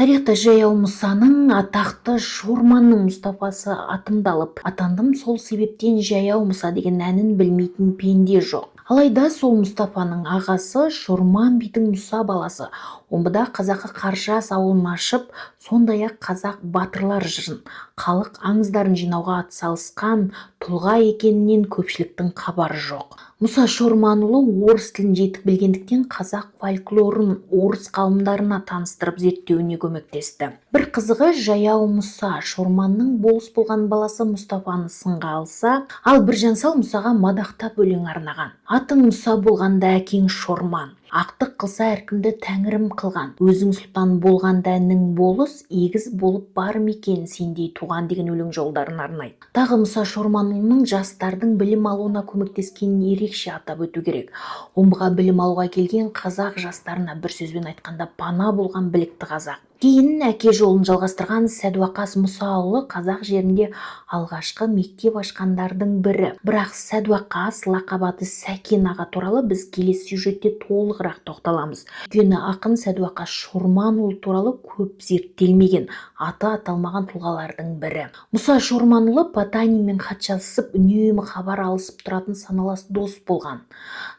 Тарихта жаяу Мұсаның атақты Шорманның Мұстафасы атымдалып, атандым сол себептен жаяу Мұса деген әнін білмейтін пенде жоқ. Алайда сол Мұстафаның ағасы Шорман бидің Мұса баласы омбыда қазақы Қаржас ауылын ашып, сондай-ақ қазақ батырлар жырын, халық аңыздарын жинауға атсалысқан тұлға екенінен көпшіліктің хабары жоқ. Мұса Шорманұлы орыс тілін жетік білгендіктен қазақ фольклорын орыс ғалымдарына таныстырып зерттеуіне көмектесті. Бір қызығы, жаяу Мұса Шорманның болыс болған баласы Мұстафаны сынға алса, ал Біржан Сал Мұсаға мадақтап өлең арнаған. Атың Мұса болғанда әкең Шорман, ақтық қылса әркімді тәңірім қылған, өзің сұлтан болғанда нің болыс, егіз болып бар мекен сендей туған деген өлең жолдарын арнайды. Тағы Мұса Шорманұлының жастардың білім алуына көмектескенін ерекше атап өту керек. Омбыға білім алуға келген қазақ жастарына бір сөзбен айтқанда пана болған білікті қазақ. Кейін әке жолын жалғастырған Сәдуақас Мұсаұлы қазақ жерінде алғашқы мектеп ашқандардың бірі. Бірақ Сәдуақас лақап аты Сәкен аға туралы біз келесі сюжетте толығырақ тоқталамыз. Өйткені ақын Сәдуақас Шорманұлы туралы көп зерттелмеген, аты аталмаған тұлғалардың бірі. Мұса Шорманұлы Потанинмен хат жазысып, үнемі хабар алысып тұратын саналас дос болған.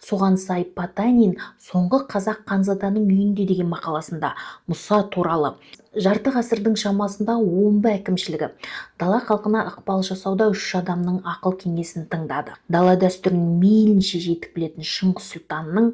Соған сай Потанин соңғы қазақ ханзаданың үйінде деген мақаласында Мұса туралы жарты ғасырдың шамасында омбы әкімшілігі дала халқына ықпал жасауда 3 адамның ақыл кеңесін тыңдады. Дала дәстүрін мейлінше жетік білетін Шыңғыс Сұлтанның,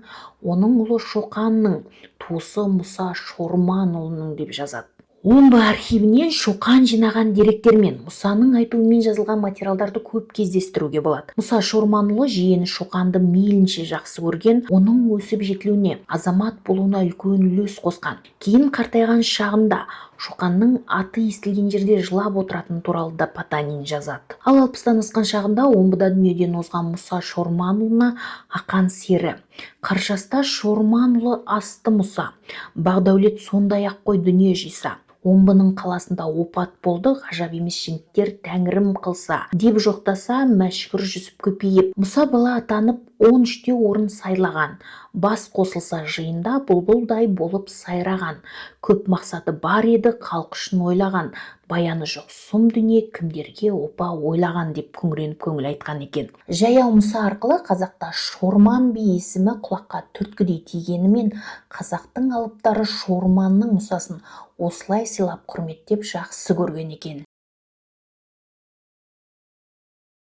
оның ұлы Шоқанның туысы Мұса Шорманұлының деп жазады. Омбы архивінен Шоқан жинаған деректермен Мұсаның айтуымен жазылған материалдарды көп кездестіруге болады. Мұса Шорманұлы жиені Шоқанды мейлінше жақсы көрген, оның өсіп жетілуіне, азамат болуына үлкен үлес қосқан. Кейін қартайған шағында Шоқанның аты естілген жерде жылап отыратын туралы да Потанин жазады. Ал 60-тан асқан шағында Омбыда дүниеден озған Мұса Шорманұлына ақан сері, Қаржаста Шорманұлы асты Мұса, Бағдәулет сондай-ақ қой дүние жиса, Омбының қаласында опат болды, ғажап емес жігіттер тәңірім қылса деп жоқтаса, мәшһүр Жүсіп көпейіп, Мұса бала атанып 13-те орын сайлаған, бас қосылса жиында бұлбұлдай болып сайраған, көп мақсаты бар еді халық үшін ойлаған, баяны жоқ сұм дүние кімдерге опа ойлаған деп күңіреніп көңіл айтқан екен. Жаяу Мұса арқылы қазақта Шорман би есімі құлаққа түрткідей тигенімен, қазақтың алыптары Шорманның Мұсасын осылай сыйлап құрметтеп жақсы көрген екен.